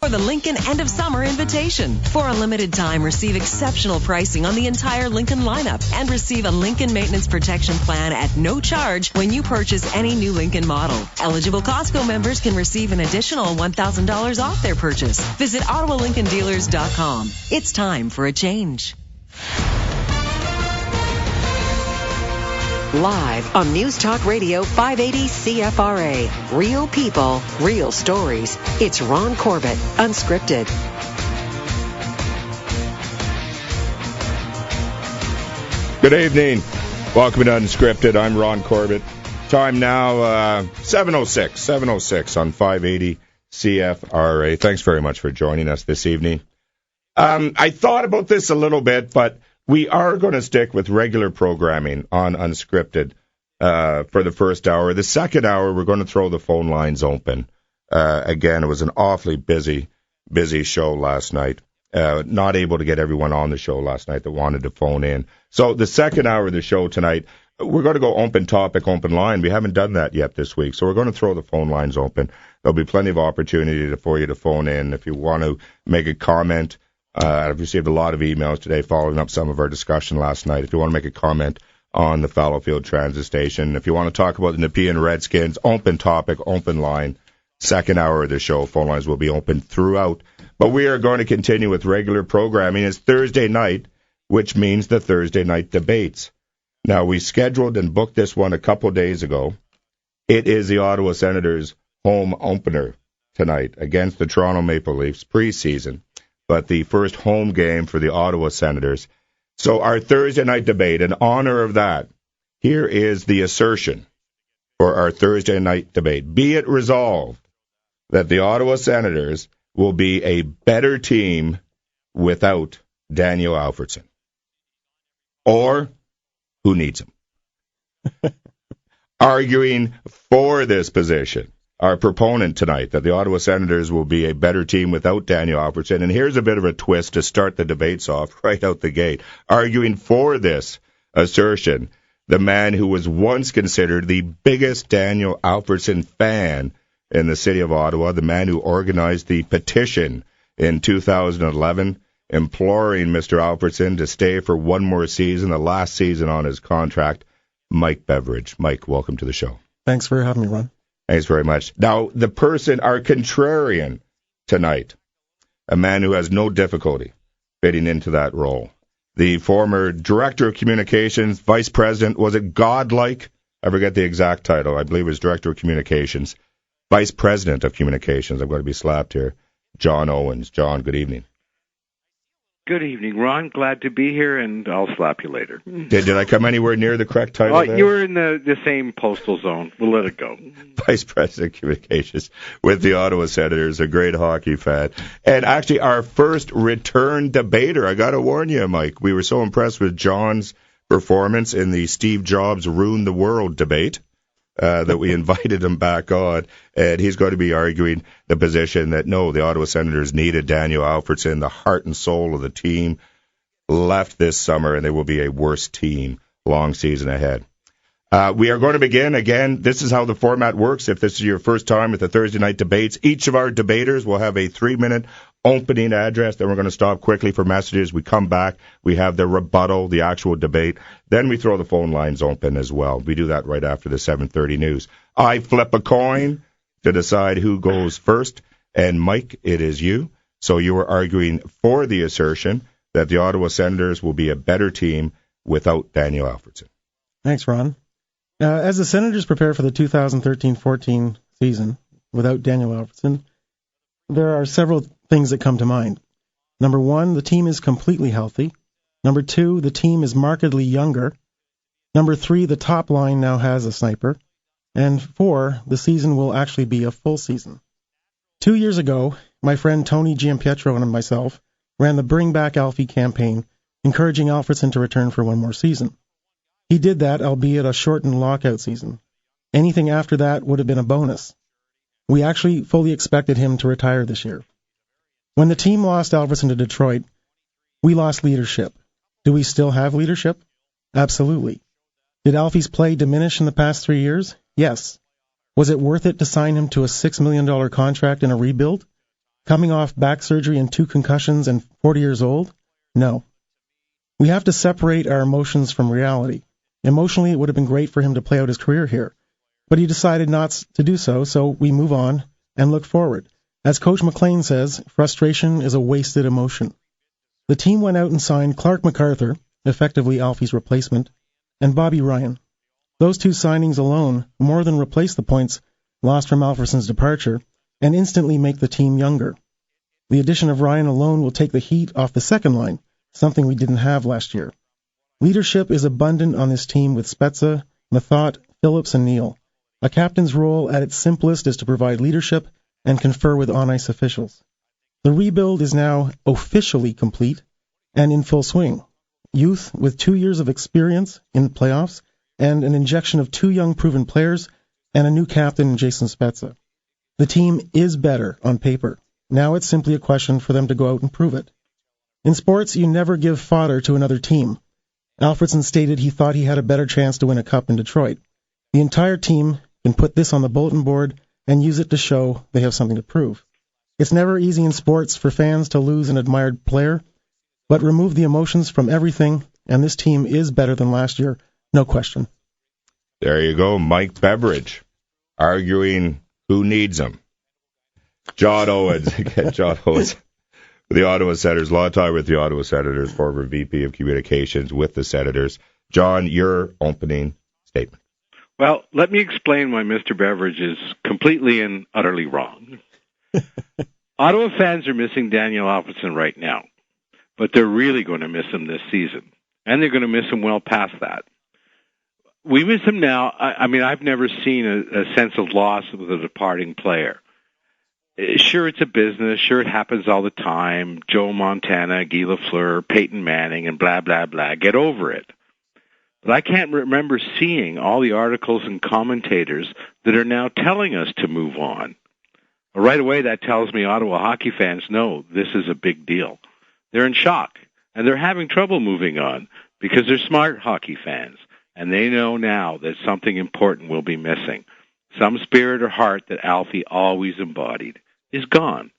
for the Lincoln End of Summer Invitation. For a limited time, receive exceptional pricing on the entire Lincoln lineup and receive a Lincoln Maintenance Protection Plan at no charge when you purchase any new Lincoln model. Eligible Costco members can receive an additional $1,000 off their purchase. Visit OttawaLincolnDealers.com. It's time for a change. Live on News Talk Radio 580 CFRA. Real people, real stories. It's Ron Corbett, Unscripted. Good evening. Welcome to Unscripted. I'm Ron Corbett. Time now 7:06 on 580 CFRA. Thanks very much for joining us this evening. I thought about this a little bit, but we are going to stick with regular programming on Unscripted for the first hour. The second hour, we're going to throw the phone lines open. Again, it was an awfully busy show last night. Not able to get everyone on the show last night that wanted to phone in. So the second hour of the show tonight, we're going to go open topic, open line. We haven't done that yet this week, so we're going to throw the phone lines open. There'll be plenty of opportunity for you to phone in if you want to make a comment. I've received a lot of emails today following up some of our discussion last night. If you want to make a comment on the Fallowfield Transit Station, if you want to talk about the Nepean Redskins, open topic, open line. Second hour of the show, phone lines will be open throughout. But we are going to continue with regular programming. It's Thursday night, which means the Thursday night debates. Now, we scheduled and booked this one a couple days ago. It is the Ottawa Senators' home opener tonight against the Toronto Maple Leafs preseason, but the first home game for the Ottawa Senators. So our Thursday night debate, in honor of that, here is the assertion for our Thursday night debate. Be it resolved that the Ottawa Senators will be a better team without Daniel Alfredsson. Or who needs him? Arguing for this position, our proponent tonight, that the Ottawa Senators will be a better team without Daniel Alfredsson. And here's a bit of a twist to start the debates off right out the gate. Arguing for this assertion, the man who was once considered the biggest Daniel Alfredsson fan in the city of Ottawa, the man who organized the petition in 2011, imploring Mr. Alfredsson to stay for one more season, the last season on his contract, Mike Beveridge. Mike, welcome to the show. Thanks for having me, Ron. Thanks very much. Now, the person, our contrarian tonight, a man who has no difficulty fitting into that role, the former Director of Communications, Vice President, was it godlike? I forget the exact title. I believe it was Director of Communications. Vice President of Communications, I'm going to be slapped here, John Owens. John, good evening. Good evening, Ron. Glad to be here, and I'll slap you later. Did I come anywhere near the correct title there? You were in the same postal zone. We'll let it go. Vice President of Communications with the Ottawa Senators, a great hockey fan. And actually, our first return debater. I got to warn you, Mike, we were so impressed with John's performance in the Steve Jobs Ruined the World debate. That we invited him back on, and he's going to be arguing the position that, no, the Ottawa Senators needed Daniel Alfredsson, the heart and soul of the team, left this summer, and they will be a worse team long season ahead. We are going to begin, again, this is how the format works. If this is your first time at the Thursday night debates, each of our debaters will have a 3-minute opening address. Then we're going to stop quickly for messages. We come back. We have the rebuttal, the actual debate. Then we throw the phone lines open as well. We do that right after the 7:30 news. I flip a coin to decide who goes first. And, Mike, it is you. So you are arguing for the assertion that the Ottawa Senators will be a better team without Daniel Alfredsson. Thanks, Ron. As the Senators prepare for the 2013-14 season without Daniel Alfredsson, there are several things that come to mind. Number one, the team is completely healthy. Number two, the team is markedly younger. Number three, the top line now has a sniper. And four, the season will actually be a full season. 2 years ago, my friend Tony Giampietro and myself ran the Bring Back Alfie campaign, encouraging Alfredsson to return for one more season. He did that, albeit a shortened lockout season. Anything after that would have been a bonus. We actually fully expected him to retire this year. When the team lost Alfredsson to Detroit, we lost leadership. Do we still have leadership? Absolutely. Did Alfie's play diminish in the past 3 years? Yes. Was it worth it to sign him to a $6 million contract in a rebuild? Coming off back surgery and 2 concussions and 40 years old? No. We have to separate our emotions from reality. Emotionally, it would have been great for him to play out his career here, but he decided not to do so, so we move on and look forward. As Coach McLean says, frustration is a wasted emotion. The team went out and signed Clark MacArthur, effectively Alfie's replacement, and Bobby Ryan. Those 2 signings alone more than replace the points lost from Alfredsson's departure and instantly make the team younger. The addition of Ryan alone will take the heat off the second line, something we didn't have last year. Leadership is abundant on this team with Spezza, Mathot, Phillips, and Neal. A captain's role at its simplest is to provide leadership and confer with on-ice officials. The rebuild is now officially complete and in full swing. Youth with 2 years of experience in playoffs and an injection of 2 young proven players and a new captain in Jason Spezza. The team is better on paper. Now it's simply a question for them to go out and prove it. In sports, you never give fodder to another team. Alfredsson stated he thought he had a better chance to win a cup in Detroit. The entire team can put this on the bulletin board and use it to show they have something to prove. It's never easy in sports for fans to lose an admired player, but remove the emotions from everything, and this team is better than last year, no question. There you go, Mike Beveridge, arguing who needs him. John Owens, John Owens, the Ottawa Senators, long time with the Ottawa Senators, former VP of Communications with the Senators. John, your opening statement. Well, let me explain why Mr. Beveridge is completely and utterly wrong. Ottawa fans are missing Daniel Alfredsson right now, but they're really going to miss him this season, and they're going to miss him well past that. We miss him now. I mean, I've never seen a sense of loss with a departing player. Sure, it's a business. Sure, it happens all the time. Joe Montana, Guy Lafleur, Peyton Manning, and blah, blah, blah. Get over it. But I can't remember seeing all the articles and commentators that are now telling us to move on. Right away, that tells me Ottawa hockey fans know this is a big deal. They're in shock, and they're having trouble moving on because they're smart hockey fans, and they know now that something important will be missing. Some spirit or heart that Alfie always embodied is gone.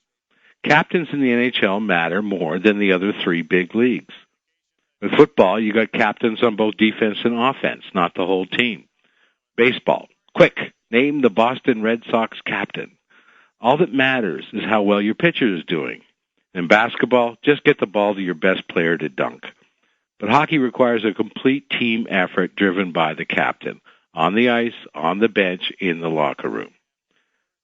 Captains in the NHL matter more than the other 3 big leagues. With football, you got captains on both defense and offense, not the whole team. Baseball, quick, name the Boston Red Sox captain. All that matters is how well your pitcher is doing. In basketball, just get the ball to your best player to dunk. But hockey requires a complete team effort driven by the captain, on the ice, on the bench, in the locker room.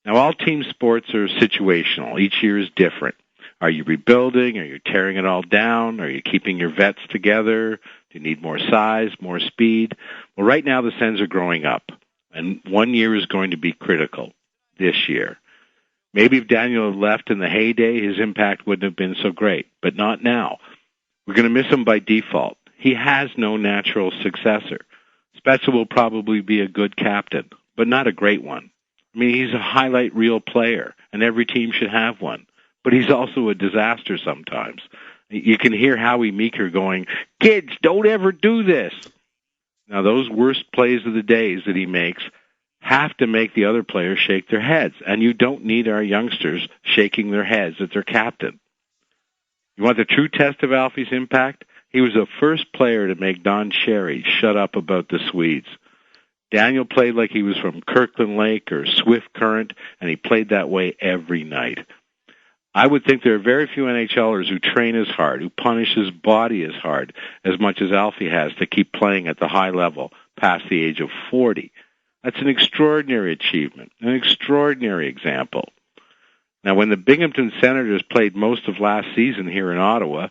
Now, all team sports are situational. Each year is different. Are you rebuilding? Are you tearing it all down? Are you keeping your vets together? Do you need more size, more speed? Well, right now the Sens are growing up, and 1 year is going to be critical this year. Maybe if Daniel had left in the heyday, his impact wouldn't have been so great, but not now. We're going to miss him by default. He has no natural successor. Spezza will probably be a good captain, but not a great one. I mean, he's a highlight reel player, and every team should have one. But he's also a disaster sometimes. You can hear Howie Meeker going, "Kids, don't ever do this." Now, those worst plays of the days that he makes have to make the other players shake their heads, and you don't need our youngsters shaking their heads at their captain. You want the true test of Alfie's impact? He was the first player to make Don Cherry shut up about the Swedes. Daniel played like he was from Kirkland Lake or Swift Current, and he played that way every night. I would think there are very few NHLers who train as hard, who punish his body as hard, as much as Alfie has to keep playing at the high level past the age of 40. That's an extraordinary achievement, an extraordinary example. Now, when the Binghamton Senators played most of last season here in Ottawa,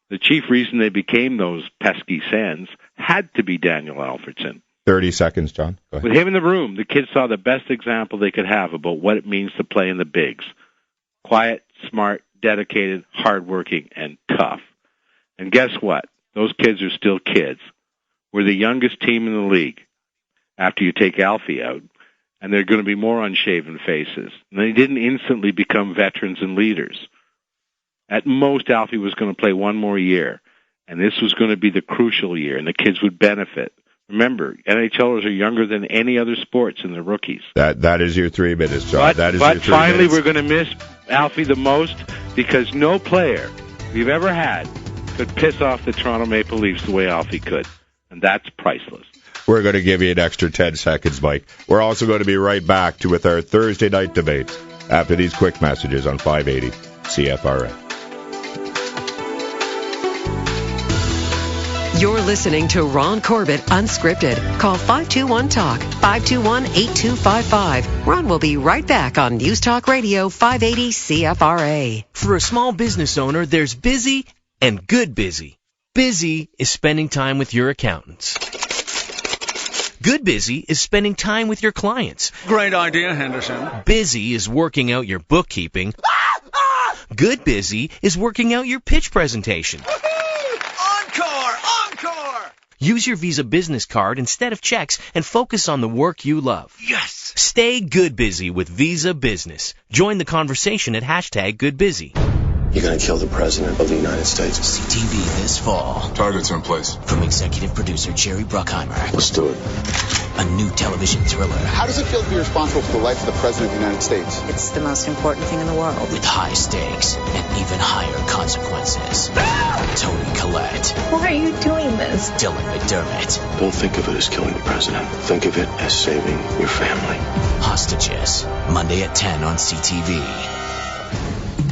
the chief reason they became those pesky Sens had to be Daniel Alfredsson. 30 seconds, John. Go ahead. With him in the room, the kids saw the best example they could have about what it means to play in the bigs. Quiet, smart, dedicated, hardworking, and tough. And guess what? Those kids are still kids. We're the youngest team in the league after you take Alfie out, and there are going to be more unshaven faces. And they didn't instantly become veterans and leaders. At most, Alfie was going to play one more year, and this was going to be the crucial year, and the kids would benefit Remember, NHLers are younger than any other sports in the rookies. That is your 3 minutes, John. But finally, we're going to miss Alfie the most because no player we've ever had could piss off the Toronto Maple Leafs the way Alfie could, and that's priceless. We're going to give you an extra 10 seconds, Mike. We're also going to be right back with our Thursday night debates after these quick messages on 580 CFRA. You're listening to Ron Corbett Unscripted. Call 521-TALK, 521-8255. Ron will be right back on News Talk Radio 580 CFRA. For a small business owner, there's busy and good busy. Busy is spending time with your accountants. Good busy is spending time with your clients. Great idea, Henderson. Busy is working out your bookkeeping. Good busy is working out your pitch presentation. Encore! Encore! Use your Visa business card instead of checks and focus on the work you love. Yes! Stay good busy with Visa Business. Join the conversation at #GoodBusy. You're going to kill the President of the United States. CTV this fall. Targets in place. From executive producer Jerry Bruckheimer. Let's do it. A new television thriller. How does it feel to be responsible for the life of the President of the United States? It's the most important thing in the world. With high stakes and even higher consequences. Toni Collette. Why are you doing this? Dylan McDermott. Don't think of it as killing the President. Think of it as saving your family. Hostages. Monday at 10 on CTV.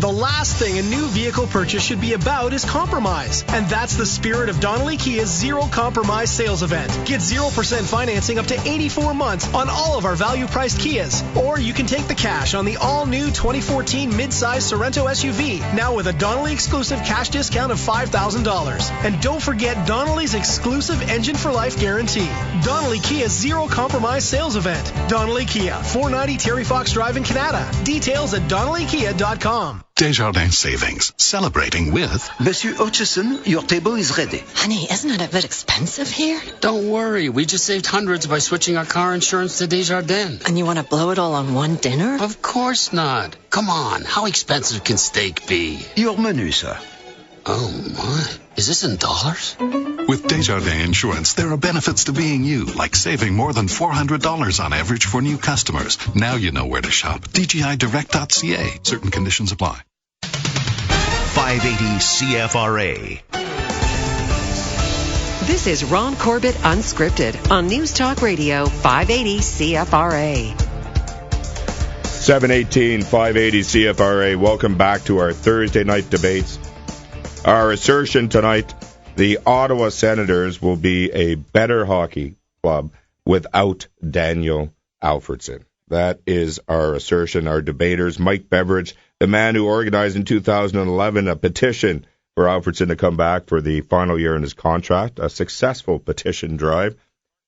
The last thing a new vehicle purchase should be about is compromise. And that's the spirit of Donnelly Kia's Zero Compromise sales event. Get 0% financing up to 84 months on all of our value-priced Kias. Or you can take the cash on the all-new 2014 mid-size Sorento SUV, now with a Donnelly exclusive cash discount of $5,000. And don't forget Donnelly's exclusive Engine for Life guarantee. Donnelly Kia's Zero Compromise sales event. Donnelly Kia, 490 Terry Fox Drive in Canada. Details at DonnellyKia.com. Desjardins Savings, celebrating with... Monsieur Hutchison, your table is ready. Honey, isn't it a bit expensive here? Don't worry, we just saved hundreds by switching our car insurance to Desjardins. And you want to blow it all on one dinner? Of course not. Come on, how expensive can steak be? Your menu, sir. Oh, my. Is this in dollars? With Desjardins Insurance, there are benefits to being you, like saving more than $400 on average for new customers. Now you know where to shop. DGIDirect.ca. Certain conditions apply. 580 CFRA. This is Ron Corbett Unscripted on News Talk Radio 580 CFRA. 718 580 CFRA. Welcome back to our Thursday night debates. Our assertion tonight, the Ottawa Senators will be a better hockey club without Daniel Alfredsson. That is our assertion. Our debaters, Mike Beveridge, the man who organized in 2011 a petition for Alfredsson to come back for the final year in his contract, a successful petition drive,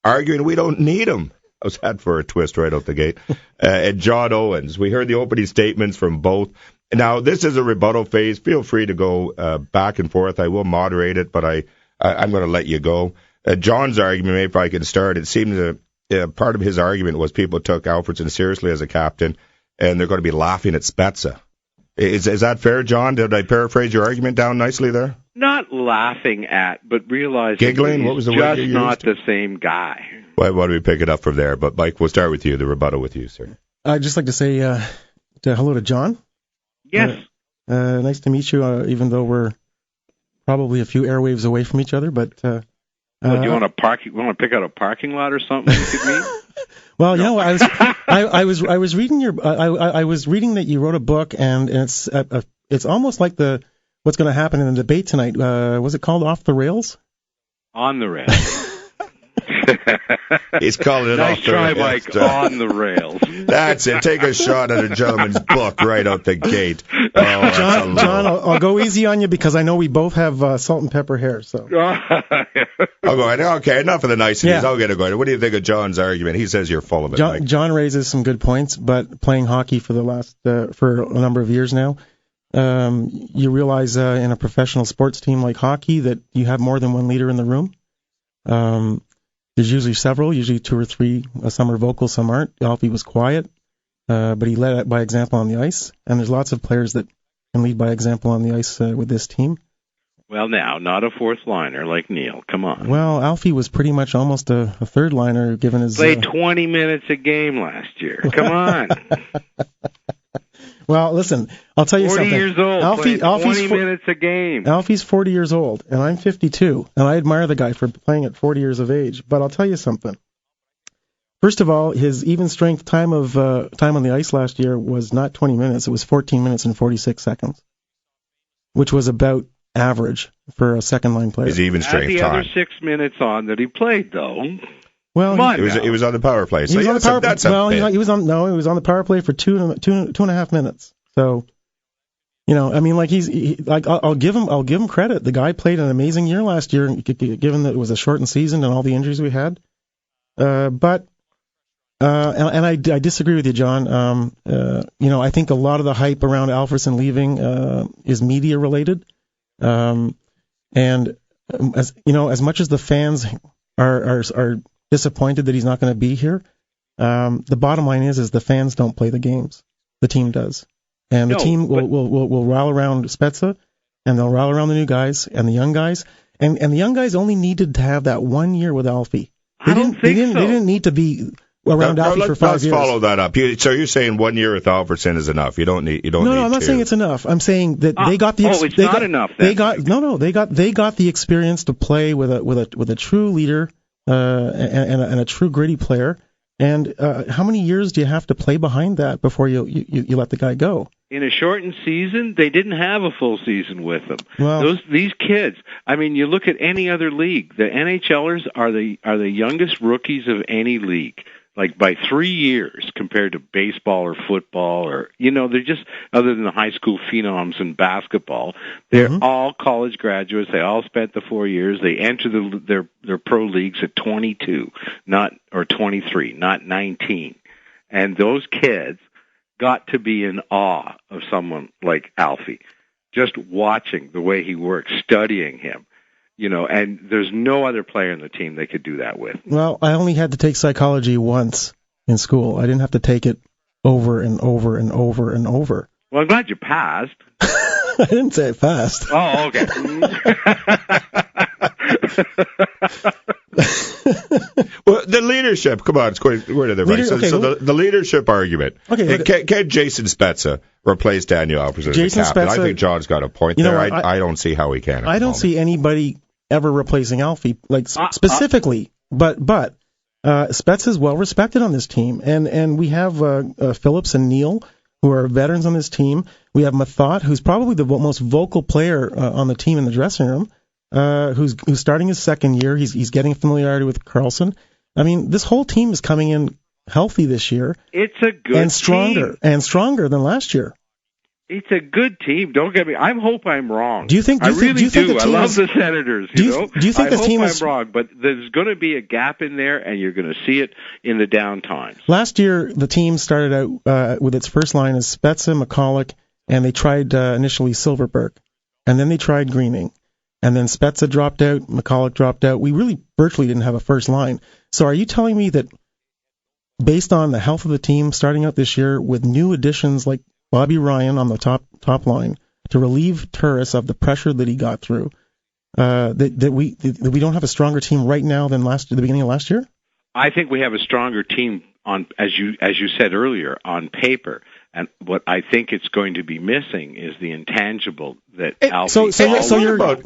arguing we don't need him. How's that for a twist right out the gate? And John Owens. We heard the opening statements from both. Now, this is a rebuttal phase. Feel free to go back and forth. I will moderate it, but I'm going to let you go. John's argument, maybe if I can start, it seemed part of his argument was people took Alfredsson seriously as a captain, and they're going to be laughing at Spezza. Is that fair, John? Did I paraphrase your argument down nicely there? Not laughing at, but realizing giggling. What was the word you used? Just not the same guy. Why don't we pick it up from there? But Mike, we'll start with you. The rebuttal with you, sir. I'd just like to say hello to John. Yes. Nice to meet you, even though we're probably a few airwaves away from each other. But do you want to pick out a parking lot or something you could meet? Well, no. I was reading I was reading that you wrote a book, and it's almost like what's going to happen in the debate tonight. Was it called Off the Rails? On the Rails. He's calling it nice off the try, rails. Mike. On the rails. That's it. Take a shot at a gentleman's book right out the gate. Oh, John, I'll go easy on you because I know we both have salt and pepper hair. So I'll go ahead. Okay, enough of the niceties. Yeah. I'll get it going. What do you think of John's argument? He says you're full of it, Mike. John raises some good points, but playing hockey for the last for a number of years now, you realize in a professional sports team like hockey that you have more than one leader in the room. There's usually several, usually two or three. Some are vocal, some aren't. Alfie was quiet, but he led by example on the ice. And there's lots of players that can lead by example on the ice with this team. Well, now, not a fourth liner like Neil. Come on. Well, Alfie was pretty much almost a third liner given his... Played 20 minutes a game last year. Come on. Well, listen, I'll tell you 40 something. years old, Alfie's 20 minutes a game. Alfie's 40 years old, and I'm 52, and I admire the guy for playing at 40 years of age. But I'll tell you something. First of all, his even strength time on the ice last year was not 20 minutes. It was 14 minutes and 46 seconds, which was about average for a second-line player. His even strength time. Other 6 minutes on that he played, though. Well, he was on the power play. So he was on the power play. He was on the power play for two and a half minutes. So, I mean, like I'll give him credit. The guy played an amazing year last year, given that it was a shortened season and all the injuries we had. But I disagree with you, John. I think a lot of the hype around Alfredsson leaving is media related. And as much as the fans are disappointed that he's not going to be here, the bottom line is the fans don't play the games. The team does. And the team will rally around Spezza, and they'll rally around the new guys and the young guys. And the young guys only needed to have that 1 year with Alfie. They didn't need to be around Alfie for 5 years. Let's follow that up. So you're saying 1 year with Alfredsson is enough? You don't need. No, I'm not saying it's enough. I'm saying that they got the. It's not enough. They got the experience to play with a true leader and a true gritty player. And how many years do you have to play behind that before you let the guy go? In a shortened season, they didn't have a full season with them. Well, these kids. I mean, you look at any other league. The NHLers are the youngest rookies of any league, like by 3 years compared to baseball or football, or they're just, other than the high school phenoms in basketball, they're all college graduates. They all spent the 4 years. They enter their pro leagues at 22, or 23, not 19, and those kids got to be in awe of someone like Alfie, just watching the way he works, studying him, and there's no other player in the team they could do that with. Well, I only had to take psychology once in school. I didn't have to take it over and over and over and over. Well, I'm glad you passed. I didn't say it passed. Oh, okay. Well, the leadership. Come on, it's going to the right. So the leadership argument. Okay, can Jason Spezza replace Daniel Alfredsson as the captain? I think John's got a point there. I don't see how he can. I don't see anybody ever replacing Alfie, specifically. But Spezza's well respected on this team, and we have Phillips and Neal, who are veterans on this team. We have Mathot, who's probably the most vocal player on the team in the dressing room, who's starting his second year. He's getting familiarity with Carlson. I mean, this whole team is coming in healthy this year. It's a good team. And stronger than last year. It's a good team. Don't get me. I hope I'm wrong. Do you think? I love the Senators. Do you think the team is? I'm wrong, but there's going to be a gap in there, and you're going to see it in the down times. Last year, the team started out with its first line as Spezza, McCulloch, and they tried initially Silverberg, and then they tried Greening, and then Spezza dropped out, McCulloch dropped out. We really virtually didn't have a first line. So, are you telling me that, based on the health of the team starting out this year with new additions like Bobby Ryan on the top line to relieve Turris of the pressure that he got through, that we don't have a stronger team right now than the beginning of last year? I think we have a stronger team on, as you said earlier, on paper. And what I think it's going to be missing is the intangible that Alfie.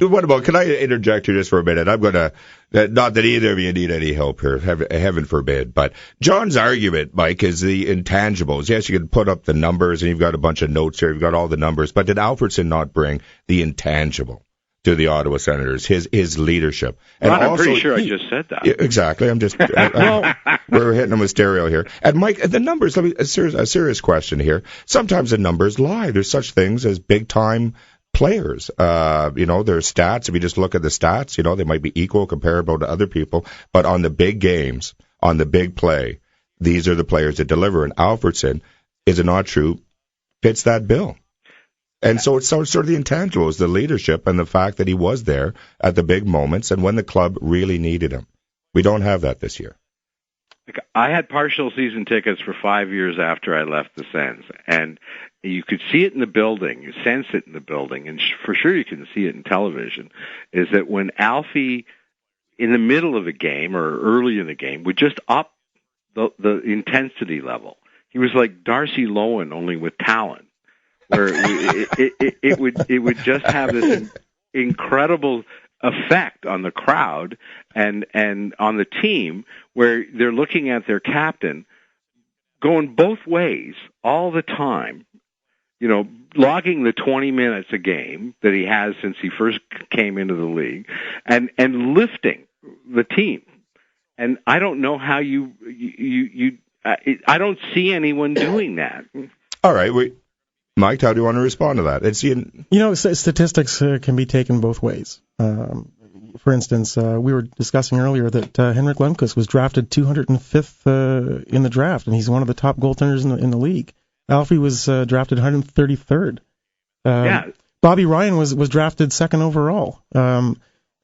What about? Can I interject here just for a minute? I'm going to, not that either of you need any help here, heaven forbid. But John's argument, Mike, is the intangibles. Yes, you can put up the numbers, and you've got a bunch of notes here. You've got all the numbers, but did Alfredsson not bring the intangible to the Ottawa Senators, his leadership? And Ron, I'm pretty sure I just said that. Yeah, exactly. I'm just we're hitting them with stereo here. And Mike, the numbers. Let me a serious question here. Sometimes the numbers lie. There's such things as big time players. Their stats. If you just look at the stats, they might be equal, comparable to other people. But on the big games, on the big play, these are the players that deliver. And Alfredsson, is it not true, fits that bill. And so it's sort of the intangibles, the leadership, and the fact that he was there at the big moments and when the club really needed him. We don't have that this year. I had partial season tickets for 5 years after I left the Sens, and you could see it in the building, you sense it in the building, and for sure you can see it in television, is that when Alfie, in the middle of a game or early in the game, would just up the intensity level. He was like Darcy Lohan, only with talent, where it would just have this incredible effect on the crowd and on the team, where they're looking at their captain going both ways all the time, logging the 20 minutes a game that he has since he first came into the league, and lifting the team. And I don't know how I don't see anyone doing that. All right, Mike, how do you want to respond to that? Statistics can be taken both ways. For instance, we were discussing earlier that Henrik Lundqvist was drafted 205th in the draft, and he's one of the top goaltenders in the league. Alfie was drafted 133rd. Bobby Ryan was drafted second overall.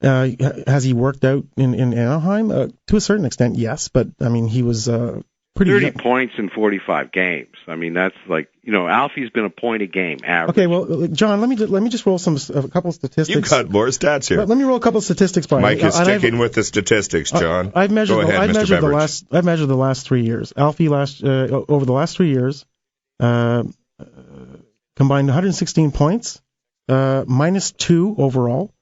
Has he worked out in Anaheim? To a certain extent, yes, but I mean, he was pretty 30 points in 45 games. I mean, that's like, Alfie's been a point a game average. Okay, well, John, let me just roll a couple of statistics. You've got more stats here. Let me roll a couple of statistics by Mike is sticking with the statistics, John. I've measured I've measured the last 3 years. Alfie over the last 3 years combined 116 points, -2 overall.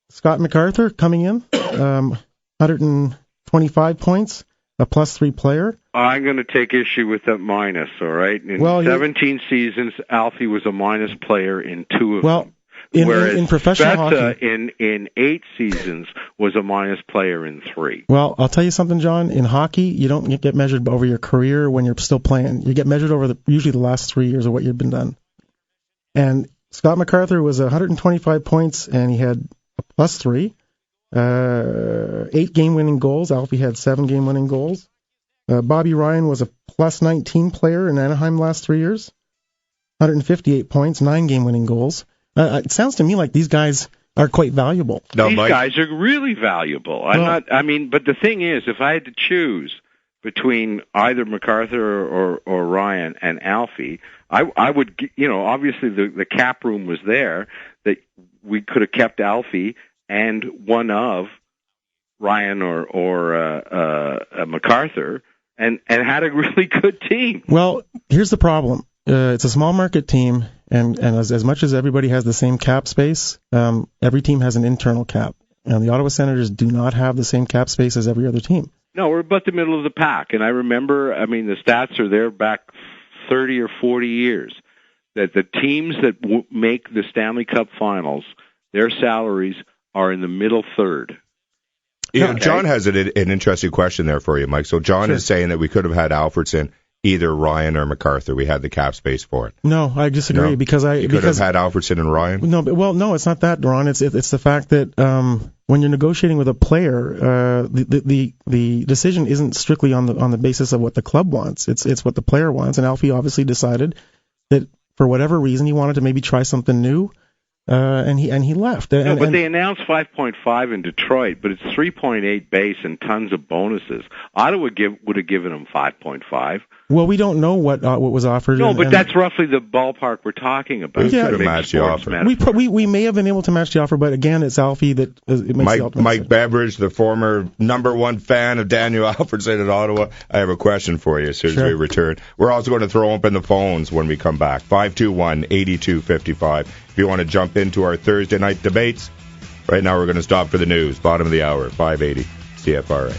Scott MacArthur coming in, 125 points, a +3 player. I'm going to take issue with that minus, all right? In 17 seasons, Alfie was a minus player in 2 of them. Whereas in professional hockey, in 8 seasons was a minus player in 3. Well, I'll tell you something, John. In hockey, you don't get measured over your career when you're still playing. You get measured over usually the last 3 years of what you've been done. And Scott MacArthur was 125 points, and he had a +3. 8 game-winning goals. Alfie had 7 game-winning goals. Bobby Ryan was a +19 player in Anaheim last 3 years. 158 points, 9 game-winning goals. It sounds to me like these guys are quite valuable. These guys are really valuable. But the thing is, if I had to choose between either MacArthur or Ryan and Alfie, I would, obviously the cap room was there that we could have kept Alfie and one of Ryan or MacArthur and had a really good team. Well, here's the problem. It's a small market team, and as much as everybody has the same cap space, every team has an internal cap. And the Ottawa Senators do not have the same cap space as every other team. No, we're about the middle of the pack. And I remember, the stats are there back 30 or 40 years, that the teams that make the Stanley Cup Finals, their salaries are in the middle third. John has an interesting question there for you, Mike. So John is saying that we could have had Alfredsson, either Ryan or MacArthur. We had the cap space for it. No, I disagree because you could have had Alfredsson and Ryan. No, it's not that, Ron. It's the fact that when you're negotiating with a player, the decision isn't strictly on the basis of what the club wants. It's what the player wants, and Alfie obviously decided that for whatever reason he wanted to maybe try something new. And he left. But they announced 5.5 in Detroit, but it's 3.8 base and tons of bonuses. Ottawa would have given him 5.5. Well, we don't know what was offered. No, but that's roughly the ballpark we're talking about. Yeah, match the offer. We may have been able to match the offer, but again, it's Alfie that it makes the ultimate Mike Beveridge, the former #1 fan of Daniel Alfredsson at Ottawa. I have a question for you as soon as we return. We're also going to throw open the phones when we come back. 521-8255. If you want to jump into our Thursday night debates, right now we're going to stop for the news. Bottom of the hour, 580 CFRA.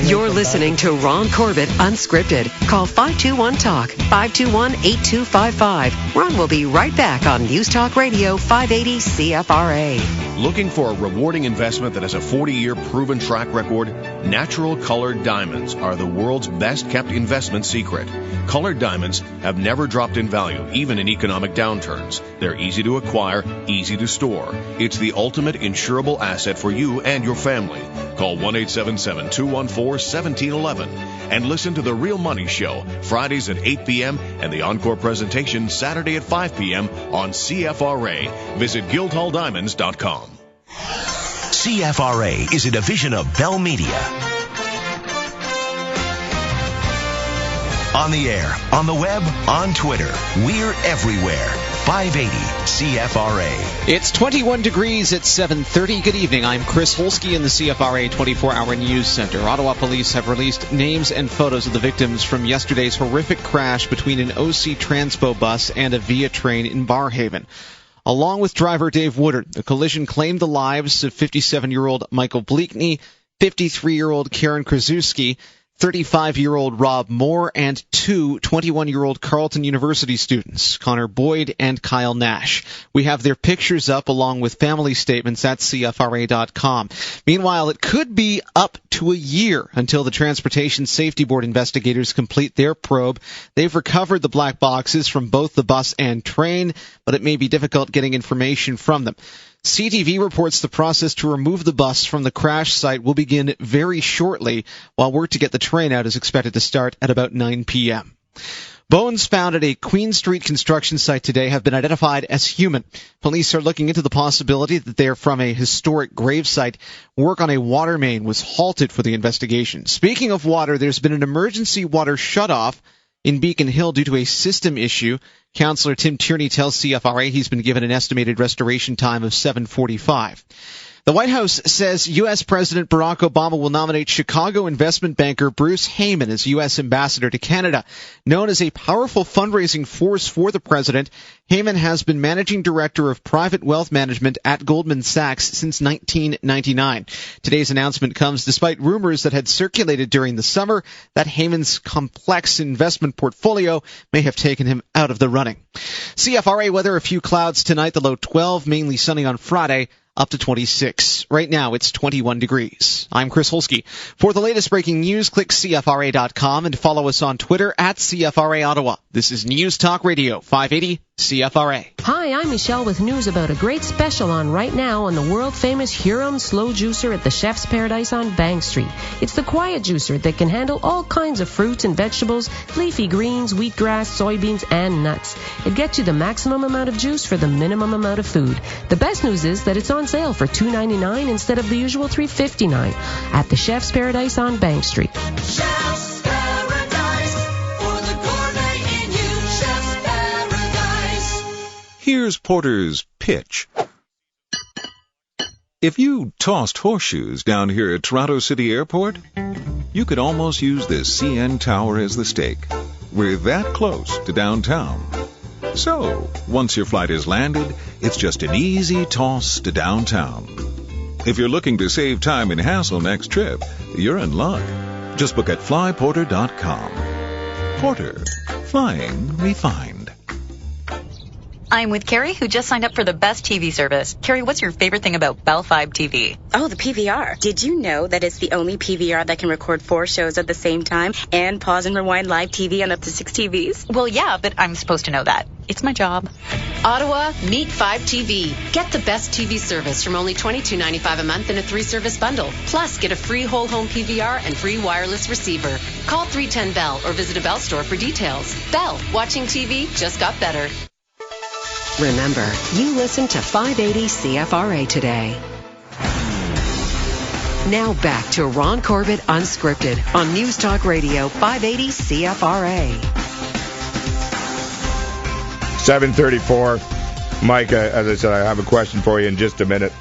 You're listening to Ron Corbett Unscripted. Call 521-TALK, 521-8255. Ron will be right back on News Talk Radio 580 CFRA. Looking for a rewarding investment that has a 40-year proven track record? Natural colored diamonds are the world's best-kept investment secret. Colored diamonds have never dropped in value, even in economic downturns. They're easy to acquire, easy to store. It's the ultimate insurable asset for you and your family. Call 1-877-214-1711 and listen to The Real Money Show Fridays at 8 p.m. and the encore presentation Saturday at 5 p.m. on CFRA. Visit GuildhallDiamonds.com. CFRA is a division of Bell Media. On the air, on the web, on Twitter. We're everywhere. 580 CFRA. It's 21 degrees at 7:30. Good evening. I'm Chris Holsky in the CFRA 24-hour news center. Ottawa police have released names and photos of the victims from yesterday's horrific crash between an OC Transpo bus and a Via train in Barrhaven. Along with driver Dave Woodard, the collision claimed the lives of 57-year-old Michael Bleakney, 53-year-old Karen Krasuski, 35-year-old Rob Moore, and two 21-year-old Carleton University students, Connor Boyd and Kyle Nash. We have their pictures up along with family statements at CFRA.com. Meanwhile, it could be up to a year until the Transportation Safety Board investigators complete their probe. They've recovered the black boxes from both the bus and train, but it may be difficult getting information from them. CTV reports the process to remove the bus from the crash site will begin very shortly, while work to get the train out is expected to start at about 9 p.m. Bones found at a Queen Street construction site today have been identified as human. Police are looking into the possibility that they are from a historic gravesite. Work on a water main was halted for the investigation. Speaking of water, there's been an emergency water shutoff in Beacon Hill due to a system issue. Councillor Tim Tierney tells CFRA he's been given an estimated restoration time of 7:45. The White House says U.S. President Barack Obama will nominate Chicago investment banker Bruce Heyman as U.S. ambassador to Canada. Known as a powerful fundraising force for the president, Heyman has been managing director of private wealth management at Goldman Sachs since 1999. Today's announcement comes despite rumors that had circulated during the summer that Heyman's complex investment portfolio may have taken him out of the running. CFRA weather, a few clouds tonight, the low 12, mainly sunny on Friday, up to 26. Right now, it's 21 degrees. I'm Chris Holsky. For the latest breaking news, click CFRA.com and follow us on Twitter at CFRA Ottawa. This is News Talk Radio, 580 CFRA. Hi, I'm Michelle with news about a great special on right now on the world-famous Huron Slow Juicer at the Chef's Paradise on Bank Street. It's the quiet juicer that can handle all kinds of fruits and vegetables, leafy greens, wheatgrass, soybeans, and nuts. It gets you the maximum amount of juice for the minimum amount of food. The best news is that it's on sale for $2.99 instead of the usual $3.59 at the Chef's Paradise on Bank Street. Chef's Paradise, for the gourmet in you, Chef's Paradise. Here's Porter's pitch. If you tossed horseshoes down here at Toronto City Airport, you could almost use the CN Tower as the stake. We're that close to downtown. So, once your flight is landed, it's just an easy toss to downtown. If you're looking to save time and hassle next trip, you're in luck. Just book at flyporter.com. Porter, flying refined. I'm with Carrie, who just signed up for the best TV service. Carrie, what's your favorite thing about Bell 5 TV? Oh, the PVR. Did you know that it's the only PVR that can record 4 shows at the same time and pause and rewind live TV on up to 6 TVs? Well, yeah, but I'm supposed to know that. It's my job. Ottawa, meet 5 TV. Get the best TV service from only $22.95 a month in a 3-service bundle. Plus, get a free whole home PVR and free wireless receiver. Call 310-BELL or visit a Bell store for details. Bell, watching TV just got better. Remember, you listen to 580 CFRA today. Now back to Ron Corbett Unscripted on News Talk Radio 580 CFRA. 7:34. Mike, as I said, I have a question for you in just a minute.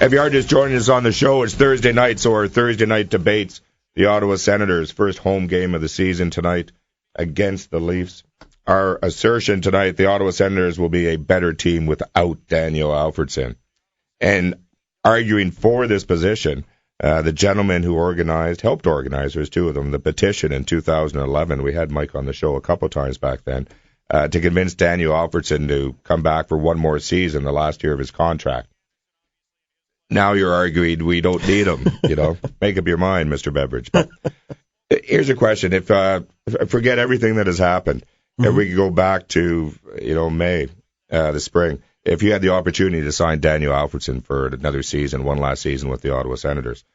If you are just joining us on the show, it's Thursday night, so our Thursday night debates. The Ottawa Senators' first home game of the season tonight against the Leafs. Our assertion tonight, the Ottawa Senators will be a better team without Daniel Alfredsson. And arguing for this position, the gentleman who helped organize, there's 2 of them, the petition in 2011. We had Mike on the show a couple times back then, to convince Daniel Alfredsson to come back for one more season, the last year of his contract. Now you're arguing we don't need him, Make up your mind, Mr. Beveridge. But here's a question. If forget everything that has happened, if we could go back to, May, the spring, if you had the opportunity to sign Daniel Alfredsson for another season, one last season with the Ottawa Senators,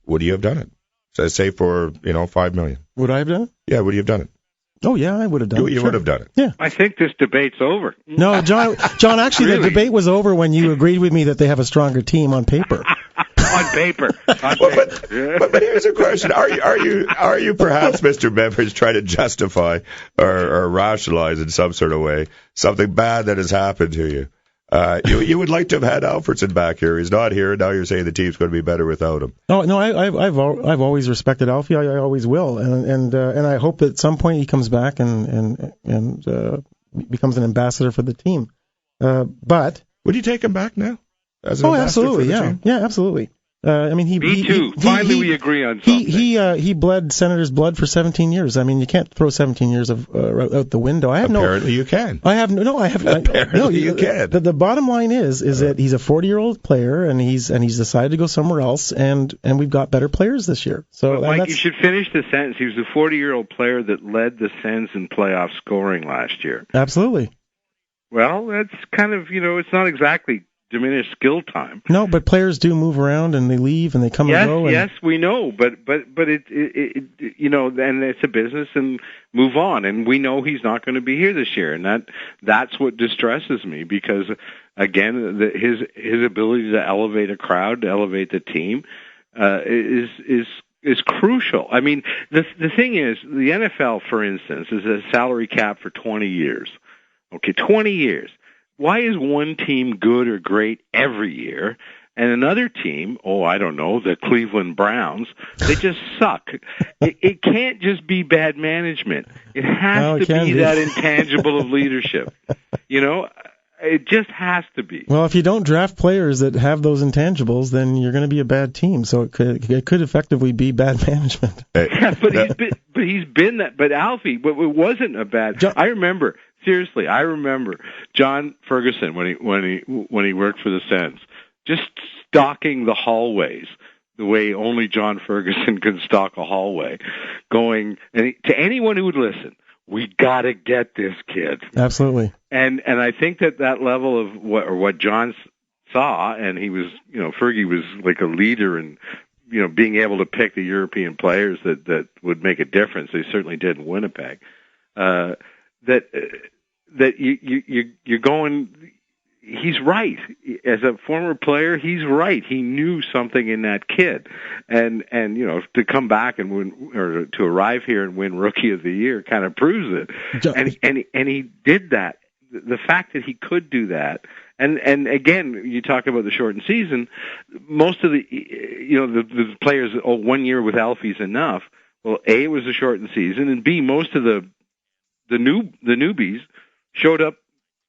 would you have done it? So say for, $5 million. Would I have done it? Yeah, would you have done it? Oh, yeah, I would have done it. You would have done it. Yeah. I think this debate's over. No, John, actually, Really? The debate was over when you agreed with me that they have a stronger team on paper. On on paper. But here's a question: Are you perhaps, Mr. Beveridge, trying to justify or rationalize in some sort of way something bad that has happened to you? You would like to have had Alfredsson back here. He's not here. Now you're saying the team's going to be better without him. No, I've always respected Alfie. I always will, and I hope that at some point he comes back and becomes an ambassador for the team. But would you take him back now? As an ambassador absolutely, for the team? Yeah, absolutely. Me too. Finally, we agree on something. He bled Senators' blood for 17 years. I mean, you can't throw 17 years of out the window. Apparently, you can. Apparently, you can. The bottom line is that he's a 40-year-old player, and he's decided to go somewhere else, and we've got better players this year. So, Mike, you should finish the sentence. He was a 40-year-old player that led the Sens in playoff scoring last year. Absolutely. Well, that's kind of it's not exactly diminished skill time. No, but players do move around and they leave and they come and go. Yes, we know, but it and it's a business and move on. And we know he's not going to be here this year, and that's what distresses me because again, his ability to elevate a crowd, to elevate the team, is crucial. I mean, the thing is, the NFL, for instance, is a salary cap for 20 years. Okay, 20 years. Why is one team good or great every year, and another team, I don't know, the Cleveland Browns, they just suck? It can't just be bad management. It has to be that intangible of leadership. It just has to be. Well, if you don't draft players that have those intangibles, then you're going to be a bad team. So it could effectively be bad management. Yeah, but he's been that. But Alfie, but it wasn't a bad. I remember John Ferguson when he worked for the Sens, just stalking the hallways the way only John Ferguson can stalk a hallway, going to anyone who would listen. We got to get this kid. Absolutely. And I think that level of what John saw, and he was, Fergie was like a leader in, being able to pick the European players that would make a difference. They certainly did in Winnipeg. That you're going. He's right. As a former player, he's right. He knew something in that kid, and to come back and win, or to arrive here and win Rookie of the Year, kind of proves it. And he did that. The fact that he could do that, and again, you talk about the shortened season. Most of the players, 1 year with Alfie's enough. Well, A, it was a shortened season, and B, most of the newbies showed up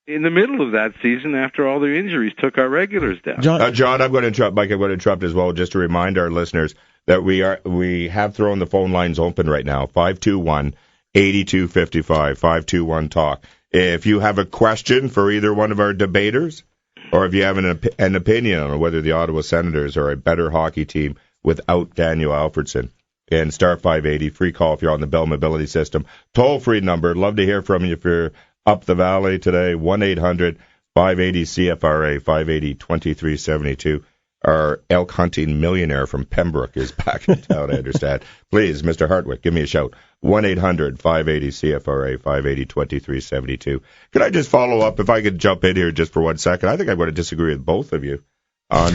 in the middle of that season after all their injuries took our regulars down. John, I'm going to interrupt. Mike, I'm going to interrupt as well, just to remind our listeners that we have thrown the phone lines open right now, 521-8255, 521-TALK. If you have a question for either one of our debaters, or if you have an opinion on whether the Ottawa Senators are a better hockey team without Daniel Alfredsson, and star 580, free call if you're on the Bell Mobility System. Toll-free number. Love to hear from you if you're up the valley today, 1-800-580-CFRA, 580-2372. Our elk hunting millionaire from Pembroke is back in town, I understand. Please, Mr. Hartwick, give me a shout. 1-800-580-CFRA, 580-2372. Could I just follow up, if I could jump in here just for 1 second? I think I'm going to disagree with both of you on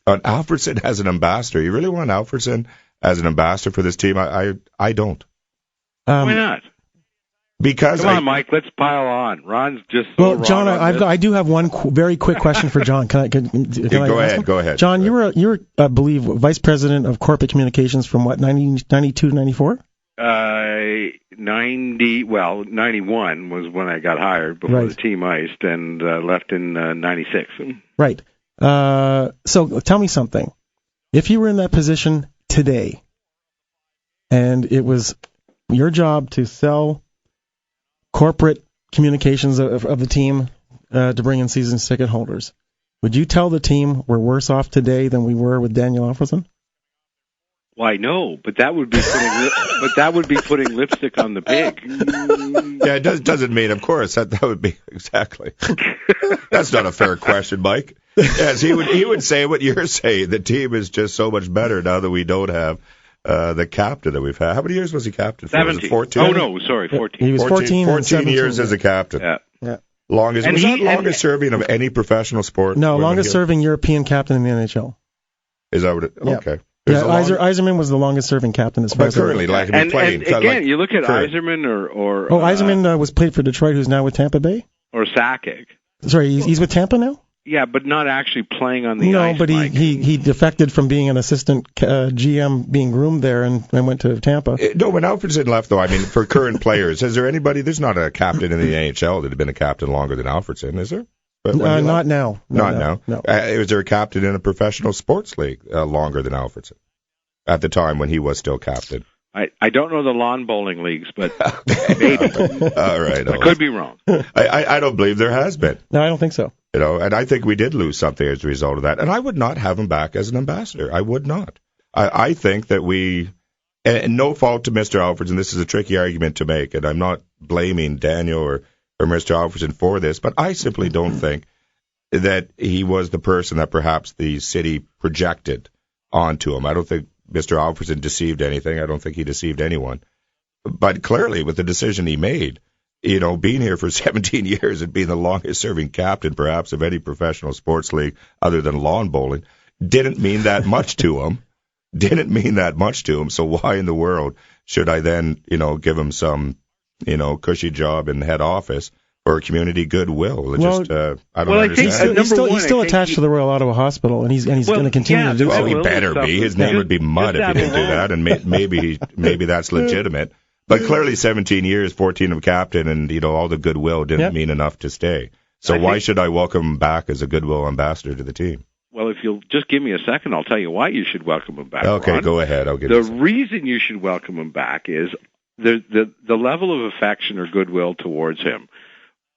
Alfredsson as an ambassador. You really want Alfredsson as an ambassador for this team? I don't. Why not? Because come on, Mike, let's pile on. Ron's just John, I do have one very quick question for John. Can I go ahead. John, you were I believe vice president of corporate communications from what, 92 to 94? 91 was when I got hired before the team iced, and left in 96. Right. So tell me something. If you were in that position today, and it was your job to sell corporate communications of the team to bring in season ticket holders, would you tell the team we're worse off today than we were with Daniel Alfredsson? Why, no, but that would be putting lipstick on the pig. Yeah, it doesn't mean, of course, that would be exactly. That's not a fair question, Mike. Yes, he would say what you're saying. The team is just so much better now that we don't have the captain that we've had. How many years was he captain for? 17. Was it 14? Oh, no, sorry, 14. He was 14 years as a captain. Yeah. Longest serving of any professional sport? No, longest serving European captain in the NHL. Is that what it? Yeah. Okay. Yeah, Yzerman was the longest-serving captain as far But as I currently, like, and playing. again, you look at Yzerman or Yzerman was played for Detroit, who's now with Tampa Bay. or Sakic. Sorry, he's with Tampa now. Yeah, but not actually playing on the ice. No, but he defected from being an assistant GM, being groomed there, and went to Tampa. No, when Alfredsson left, though, I mean, for current players, is there anybody? There's not a captain in the NHL that had been a captain longer than Alfredsson, is there? Not now. Not now. No. Was there a captain in a professional sports league longer than Alfredsson at the time when he was still captain? I don't know the lawn bowling leagues, but maybe. All right. I could be wrong. I don't believe there has been. No, I don't think so. And I think we did lose something as a result of that. And I would not have him back as an ambassador. I would not. I think that and no fault to Mr. Alfredsson, this is a tricky argument to make, and I'm not blaming Daniel or Mr. Alfredsson for this, but I simply don't think that he was the person that perhaps the city projected onto him. I don't think Mr. Alfredsson deceived anything. I don't think he deceived anyone. But clearly, with the decision he made, being here for 17 years and being the longest-serving captain, perhaps, of any professional sports league other than lawn bowling, didn't mean that much to him. So why in the world should I then, give him some, cushy job in the head office for community goodwill? I don't understand. He's still attached to the Royal Ottawa Hospital, and he's going to continue to do so. Well, he better be. His name would be mud if he didn't do that, and maybe that's legitimate. But clearly 17 years, 14 of captain, and, all the goodwill didn't mean enough to stay. So why should I welcome him back as a goodwill ambassador to the team? Well, if you'll just give me a second, I'll tell you why you should welcome him back. Okay, Ron. go ahead. I'll get the reason you should welcome him back is the level of affection or goodwill towards him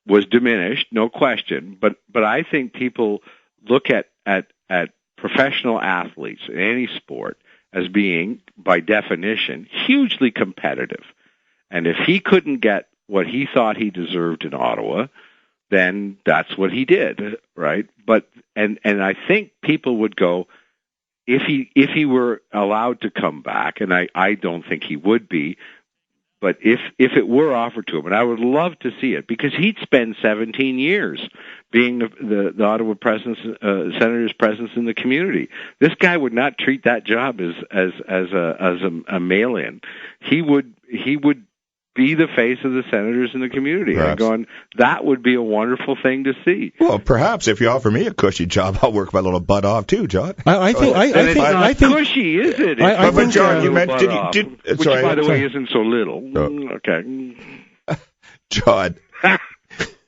was diminished, no question. But I think people look at professional athletes in any sport as being, by definition, hugely competitive. And if he couldn't get what he thought he deserved in Ottawa, then that's what he did, right? But and I think people would go, if he were allowed to come back, and I don't think he would be, but if it were offered to him, and I would love to see it, because he'd spend 17 years being the Ottawa Senators' presence in the community. This guy would not treat that job as a mail-in. He would be the face of the Senators in the community. Perhaps. And going, that would be a wonderful thing to see. Well, perhaps if you offer me a cushy job, I'll work my little butt off too, John. I think cushy, is it? But John, you meant which, by the way, isn't so little. Okay, John.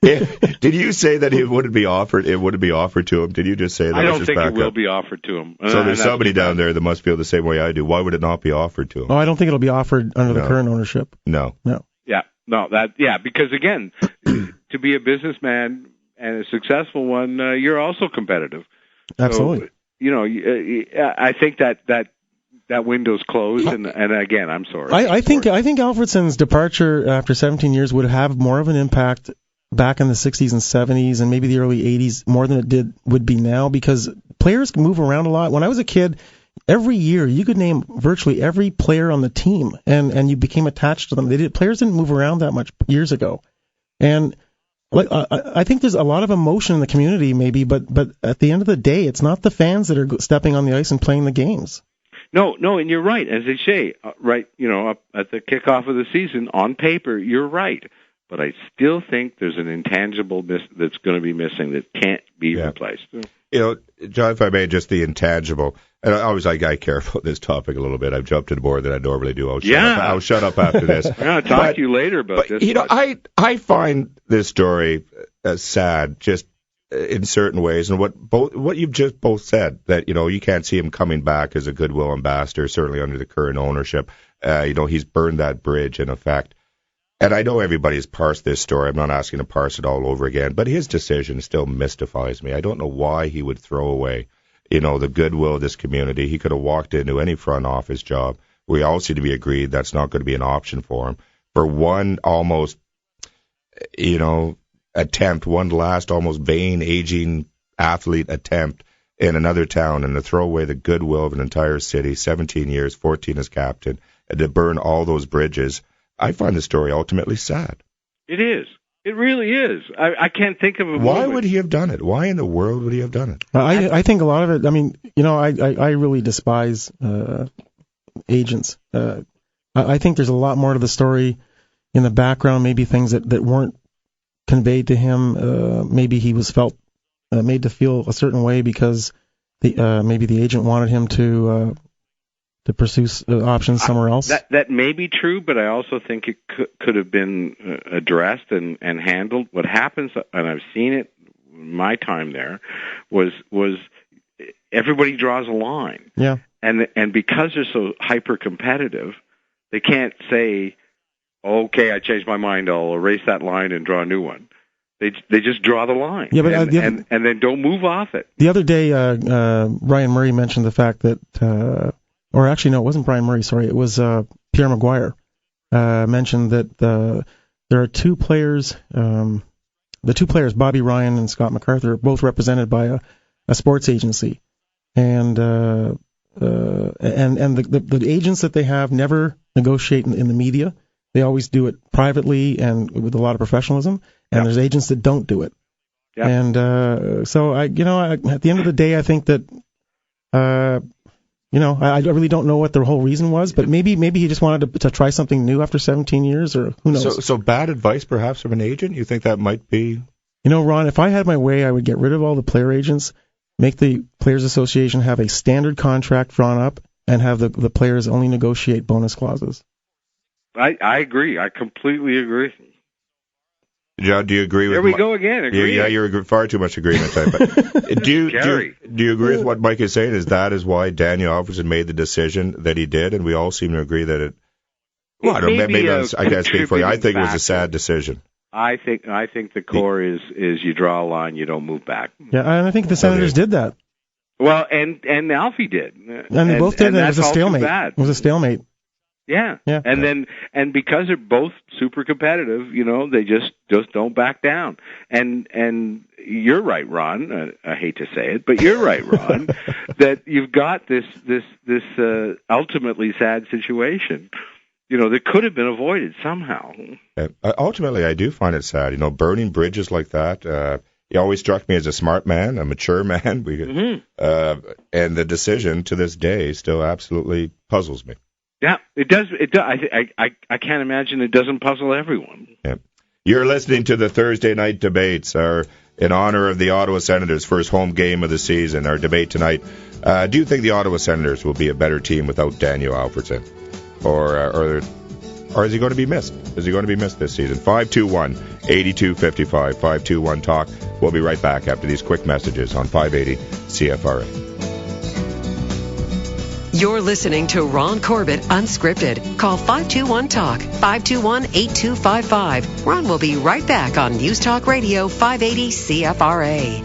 Did you say that it wouldn't be offered? It wouldn't be offered to him. Did you just say that? I don't think it will be offered to him. So there's somebody down there that must feel the same way I do. Why would it not be offered to him? Oh, I don't think it'll be offered under the current ownership. No. Because again, to be a businessman and a successful one, you're also competitive. Absolutely. So, I think that window's closed, and again, I'm sorry. I think Alfredsson's departure after 17 years would have more of an impact back in the 60s and 70s and maybe the early 80s more than it would be now, because players move around a lot. When I was a kid, every year you could name virtually every player on the team, and you became attached to them. Players didn't move around that much years ago, and I think there's a lot of emotion in the community, maybe, but at the end of the day, it's not the fans that are stepping on the ice and playing the games. No, and you're right. As they say, right, up at the kickoff of the season, on paper, you're right. But I still think there's an intangible that's going to be missing that can't be replaced. John, if I may, just the intangible. And I care about this topic a little bit. I've jumped to more than I normally do. I'll shut up after this. I'm going to talk to you later about this. I find this story sad, just in certain ways, and what you've just both said, that you can't see him coming back as a goodwill ambassador, certainly under the current ownership. He's burned that bridge in effect. And I know everybody's parsed this story. I'm not asking to parse it all over again, but his decision still mystifies me. I don't know why he would throw away, the goodwill of this community. He could have walked into any front office job. We all seem to be agreed that's not going to be an option for him. For one almost, attempt, one last almost vain, aging athlete attempt in another town, and to throw away the goodwill of an entire city, 17 years, 14 as captain, and to burn all those bridges, I find the story ultimately sad. It is. It really is. I can't think of a Why moment. would he have done it? Why in the world would he have done it? I think a lot of it. I mean, I really despise agents. I think there's a lot more to the story in the background. Maybe things that weren't conveyed to him. Maybe he was made to feel a certain way because maybe the agent wanted him to pursue options somewhere else. That may be true, but I also think it could have been addressed and handled. What happens, and I've seen it in my time there, was everybody draws a line. Yeah. And because they're so hyper competitive, they can't say, "Okay, I changed my mind. I'll erase that line and draw a new one." They just draw the line. Yeah, but and then don't move off it. The other day, Ryan Murray mentioned the fact that. Or actually, no, it wasn't Brian Murray. Sorry, it was Pierre Maguire. Mentioned that there are two players. The two players, Bobby Ryan and Scott MacArthur, are both represented by a sports agency, and the agents that they have never negotiate in the media. They always do it privately and with a lot of professionalism. And there's agents that don't do it. Yeah. And so at the end of the day, I think that. I really don't know what the whole reason was, but maybe he just wanted to try something new after 17 years, or who knows. So bad advice, perhaps, from an agent? You think that might be? Ron, if I had my way, I would get rid of all the player agents, make the Players Association have a standard contract drawn up, and have the players only negotiate bonus clauses. I agree. I completely agree. John, do you agree with? There we go again. Agreeing. Yeah, you're far too much agreement type. But do you agree with what Mike is saying? That is why Daniel Alfredsson made the decision that he did, and we all seem to agree that it. Well, I can't speak for you. I think it was a sad decision. I think the core is you draw a line, you don't move back. Yeah, and I think the Senators did that. Well, and Alfie did. And they both did. And it was a stalemate. It was a stalemate. Yeah. And because they're both super competitive, they just don't back down. And you're right, Ron. I hate to say it, but you're right, Ron, that you've got this ultimately sad situation. That could have been avoided somehow. Ultimately, I do find it sad. Burning bridges like that. He always struck me as a smart man, a mature man. And the decision to this day still absolutely puzzles me. Yeah, it does. It does. I can't imagine it doesn't puzzle everyone. Yeah. You're listening to the Thursday night debates, in honor of the Ottawa Senators' first home game of the season. Our debate tonight: do you think the Ottawa Senators will be a better team without Daniel Alfredsson, or is he going to be missed? Is he going to be missed this season? 521-8255, 521-TALK. We'll be right back after these quick messages on 580 CFRA. You're listening to Ron Corbett Unscripted. Call 521-TALK, 521-8255. Ron will be right back on News Talk Radio 580 CFRA.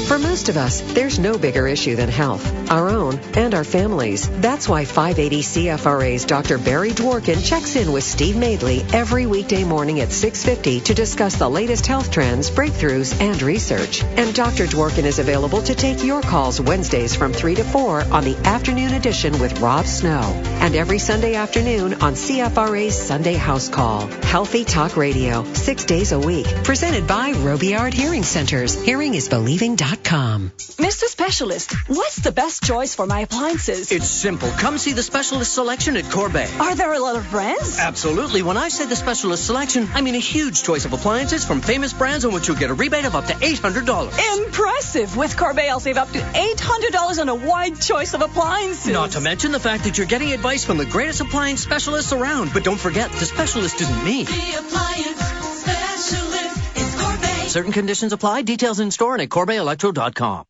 For most of us, there's no bigger issue than health, our own and our families. That's why 580 CFRA's Dr. Barry Dworkin checks in with Steve Madeley every weekday morning at 6:50 to discuss the latest health trends, breakthroughs, and research. And Dr. Dworkin is available to take your calls Wednesdays from 3 to 4 on the afternoon edition with Rob Snow. And every Sunday afternoon on CFRA's Sunday House Call. Healthy Talk Radio, 6 days a week. Presented by Robillard Hearing Centers. HearingIsBelieving.com. Mr. Specialist, what's the best choice for my appliances? It's simple. Come see the specialist selection at Corbett. Are there a lot of brands? Absolutely. When I say the specialist selection, I mean a huge choice of appliances from famous brands on which you'll get a rebate of up to $800. Impressive! With Corbett, I'll save up to $800 on a wide choice of appliances. Not to mention the fact that you're getting advice from the greatest appliance specialists around. But don't forget, the specialist isn't me. The appliance specialist is Corbett. Certain conditions apply. Details in store and at CorbetElectro.com.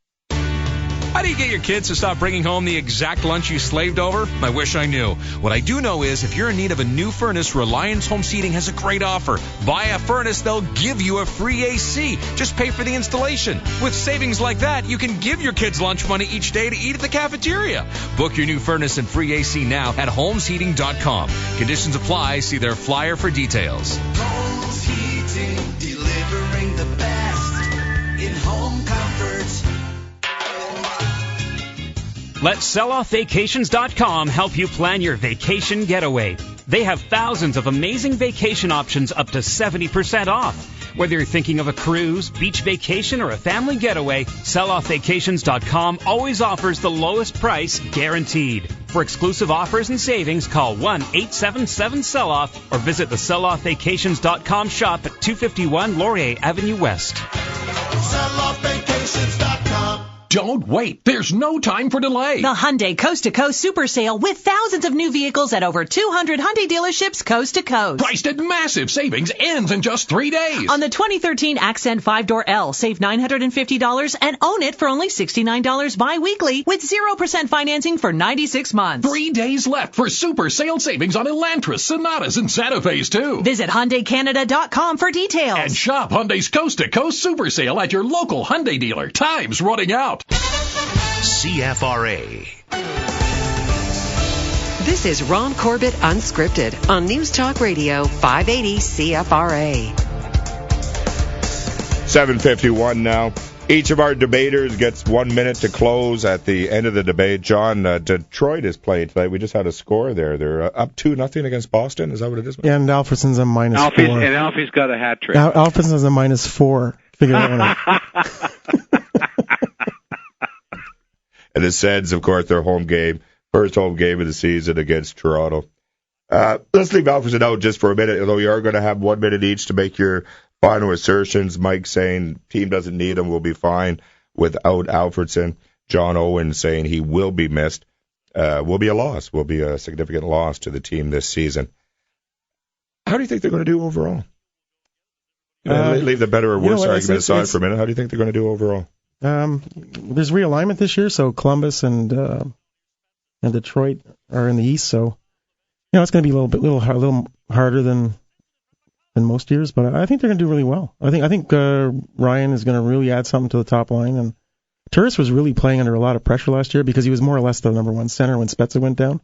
How do you get your kids to stop bringing home the exact lunch you slaved over? I wish I knew. What I do know is if you're in need of a new furnace, Reliance Home Seating has a great offer. Buy a furnace, they'll give you a free AC. Just pay for the installation. With savings like that, you can give your kids lunch money each day to eat at the cafeteria. Book your new furnace and free AC now at homesheating.com. Conditions apply. See their flyer for details. Homes Heating, delivering the best in home comfort. Let selloffvacations.com help you plan your vacation getaway. They have thousands of amazing vacation options up to 70% off. Whether you're thinking of a cruise, beach vacation, or a family getaway, selloffvacations.com always offers the lowest price guaranteed. For exclusive offers and savings, call 1-877-SELL-OFF or visit the selloffvacations.com shop at 251 Laurier Avenue West. selloffvacations.com. Don't wait. There's no time for delay. The Hyundai Coast to Coast Super Sale with thousands of new vehicles at over 200 Hyundai dealerships coast to coast. Priced at massive savings, ends in just 3 days. On the 2013 Accent 5-Door L, save $950 and own it for only $69 bi-weekly with 0% financing for 96 months. 3 days left for super sale savings on Elantras, Sonatas, and Santa Fe's too. Visit HyundaiCanada.com for details. And shop Hyundai's Coast to Coast Super Sale at your local Hyundai dealer. Time's running out. CFRA. This is Ron Corbett Unscripted on News Talk Radio 580 CFRA. 7:51 now. Each of our debaters gets 1 minute to close at the end of the debate. John, Detroit is playing tonight. We just had a score there. They're up 2-0 against Boston. Is that what it is? And Alfredson's a minus Alfie's, 4. And Alfie's got a hat trick. Alfredson's a minus 4. Figure that one out. And the Sens, of course, their home game, first home game of the season against Toronto. Let's leave Alfredson out just for a minute, although you are going to have 1 minute each to make your final assertions. Mike saying team doesn't need him, we'll be fine without Alfredson. John Owens saying he will be missed, will be a loss, will be a significant loss to the team this season. How do you think they're going to do overall? Leave the better or worse argument aside for a minute. How do you think they're going to do overall? There's realignment this year, so Columbus and Detroit are in the East, so it's going to be a little harder than most years, but I think they're going to do really well. I think Ryan is going to really add something to the top line, and Turris was really playing under a lot of pressure last year because he was more or less the number one center when Spezza went down.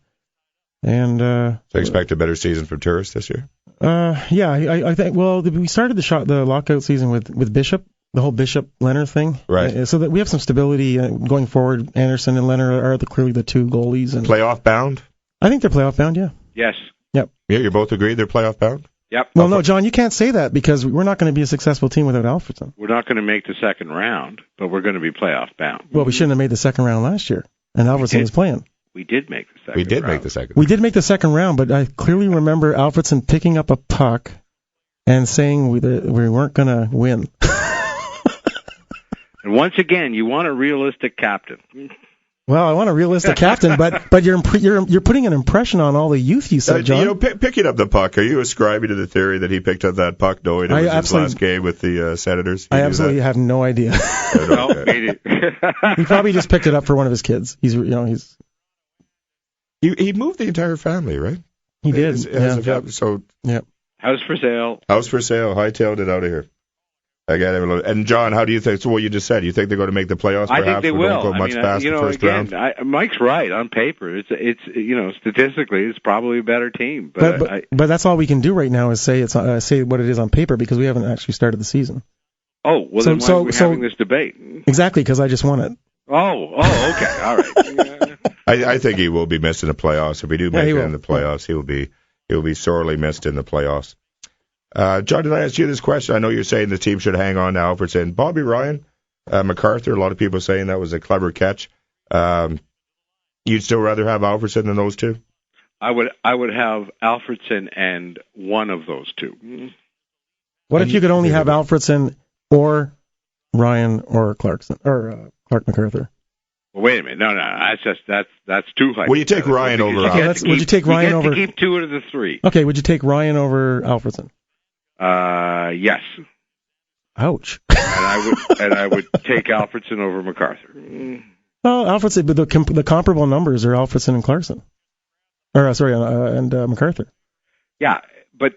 And so expect a better season from Turris this year? Yeah, I think. Well, we started the lockout season with Bishop. The whole Bishop-Leonard thing. Right. So that we have some stability going forward. Anderson and Leonard are clearly the two goalies. And playoff bound? I think they're playoff bound, yeah. Yes. Yep. Yeah, you both agree they're playoff bound? Yep. Well, no, John, you can't say that because we're not going to be a successful team without Alfredson. We're not going to make the second round, but we're going to be playoff bound. Well, we shouldn't have made the second round last year, and Alfredson was playing. We did make the second round. We did make the second We did make the second round, but I clearly remember Alfredson picking up a puck and saying we weren't going to win. And once again, you want a realistic captain. Well, I want a realistic captain, but you're putting an impression on all the youth you said, John. Picking up the puck. Are you ascribing to the theory that he picked up that puck knowing it was his last game with the Senators? I absolutely have no idea. He probably just picked it up for one of his kids. He moved the entire family, right? He did. So house for sale. House for sale. Hightailed it out of here. I got it. And John, how do you think? So what you just said, you think they're going to make the playoffs? I think they will. Go much past the first round? Mike's right on paper. It's statistically, it's probably a better team. But that's all we can do right now is say what it is on paper because we haven't actually started the season. Oh well, then why are we having this debate? Exactly, because I just won it. Oh, okay, all right. I think he will be missed in the playoffs. If we do make it in the playoffs, he'll be sorely missed in the playoffs. John, did I ask you this question? I know you're saying the team should hang on to Alfredson. Bobby Ryan, MacArthur, a lot of people saying that was a clever catch. You'd still rather have Alfredson than those two? I would have Alfredson and one of those two. What if you could only have Alfredson or Ryan or Clarkson or Clark MacArthur? Well, wait a minute. No, that's too high. Will you take Ryan over? Would you take Ryan over? Keep two out of the three. Okay. Would you take Ryan over Alfredson? Yes. Ouch. And I would take Alfredson over MacArthur. Well, Alfredson, but the comparable numbers are Alfredson and Clarkson, and MacArthur. Yeah, but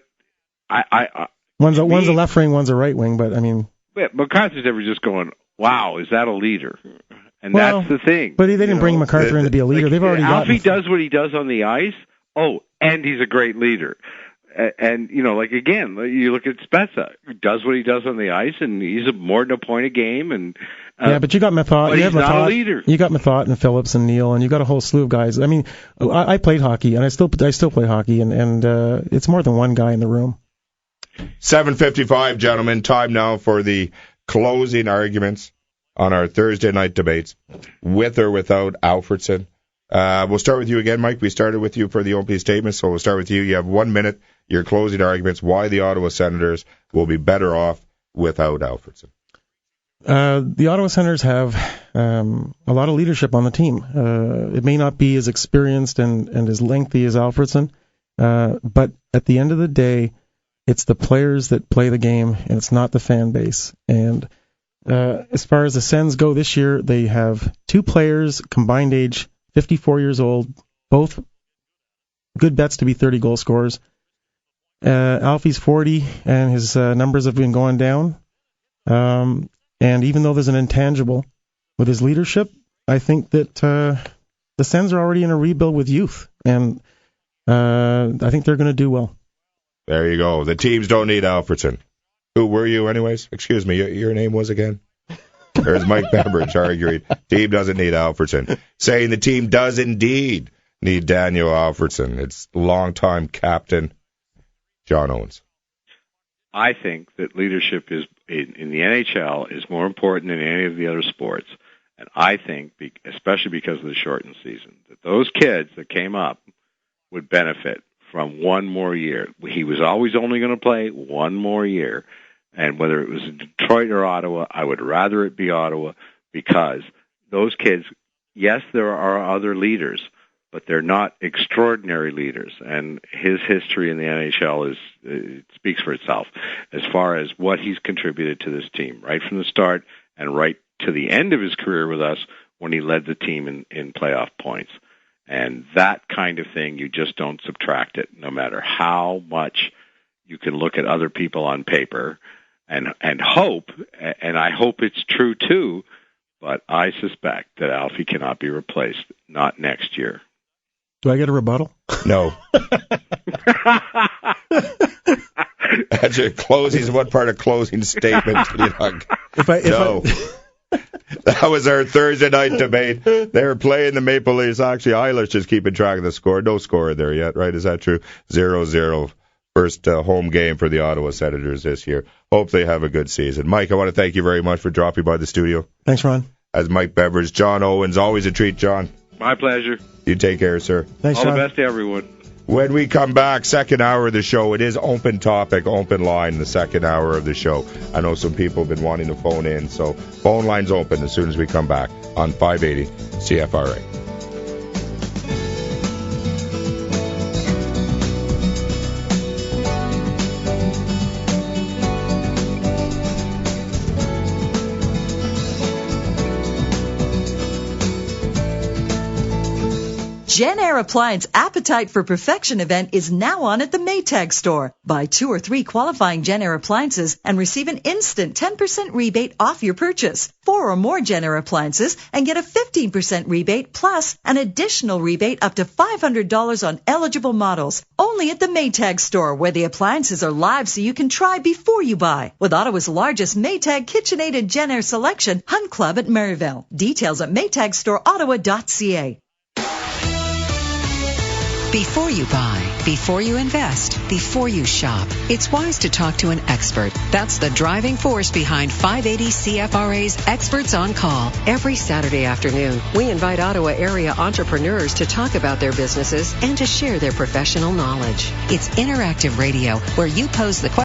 one's a left wing, one's a right wing, but I mean, MacArthur's ever just going, wow, is that a leader? And that's the thing. But they didn't bring MacArthur in to be a leader. They've already got. Alfie does what he does on the ice. Oh, and he's a great leader. And, again, you look at Spezza, who does what he does on the ice, and he's more than a point a game. And but you got Method. But he's not a leader. You got Method and Phillips and Neal, and you got a whole slew of guys. I mean, I played hockey, and I still play hockey, and it's more than one guy in the room. 7:55, gentlemen. Time now for the closing arguments on our Thursday night debates, with or without Alfredsson. We'll start with you again, Mike. We started with you for the opening statement, so we'll start with you. You have 1 minute. Your closing arguments, why the Ottawa Senators will be better off without Alfredsson. The Ottawa Senators have a lot of leadership on the team. It may not be as experienced and as lengthy as Alfredsson, but at the end of the day, it's the players that play the game, and it's not the fan base. And as far as the Sens go this year, they have 2 players, combined age 54 years old, both good bets to be 30-goal scorers. Alfie's 40, and his numbers have been going down. And even though there's an intangible with his leadership, I think that the Sens are already in a rebuild with youth, and I think they're going to do well. There you go. The teams don't need Alfredsson. Who were you anyways? Excuse me, your name was again? There's Mike Beveridge arguing team doesn't need Alfredsson. Saying the team does indeed need Daniel Alfredsson. It's longtime captain John Owens. I think that leadership is in the NHL is more important than any of the other sports. And I think, especially because of the shortened season, that those kids that came up would benefit from one more year. He was always only going to play one more year. And whether it was in Detroit or Ottawa, I would rather it be Ottawa, because those kids, yes, there are other leaders, but they're not extraordinary leaders. And his history in the NHL it speaks for itself as far as what he's contributed to this team, right from the start and right to the end of his career with us when he led the team in playoff points. And that kind of thing, you just don't subtract it, no matter how much you can look at other people on paper and hope, and I hope it's true too, but I suspect that Alfie cannot be replaced, not next year. Do I get a rebuttal? No. That's your closing. What part of closing statement? No. That was our Thursday night debate. They were playing the Maple Leafs. Actually, Eilish is keeping track of the score. No score there yet, right? Is that true? 0-0. First home game for the Ottawa Senators this year. Hope they have a good season. Mike, I want to thank you very much for dropping by the studio. Thanks, Ron. As Mike Beveridge, John Owens. Always a treat, John. My pleasure. You take care, sir. Thanks, All John. the best to everyone. When we come back, second hour of the show, it is open topic, open line, the second hour of the show. I know some people have been wanting to phone in, so phone line's open as soon as we come back on 580 CFRA. Jen Air Appliance Appetite for Perfection event is now on at the Maytag store. Buy 2 or 3 qualifying Jen Air appliances and receive an instant 10% rebate off your purchase. 4 or more Jen Air appliances and get a 15% rebate plus an additional rebate up to $500 on eligible models. Only at the Maytag store, where the appliances are live so you can try before you buy. With Ottawa's largest Maytag KitchenAid and Jen Air selection, Hunt Club at Maryville. Details at maytagstoreottawa.ca. Before you buy, before you invest, before you shop, it's wise to talk to an expert. That's the driving force behind 580 CFRA's Experts on Call. Every Saturday afternoon, we invite Ottawa area entrepreneurs to talk about their businesses and to share their professional knowledge. It's interactive radio where you pose the question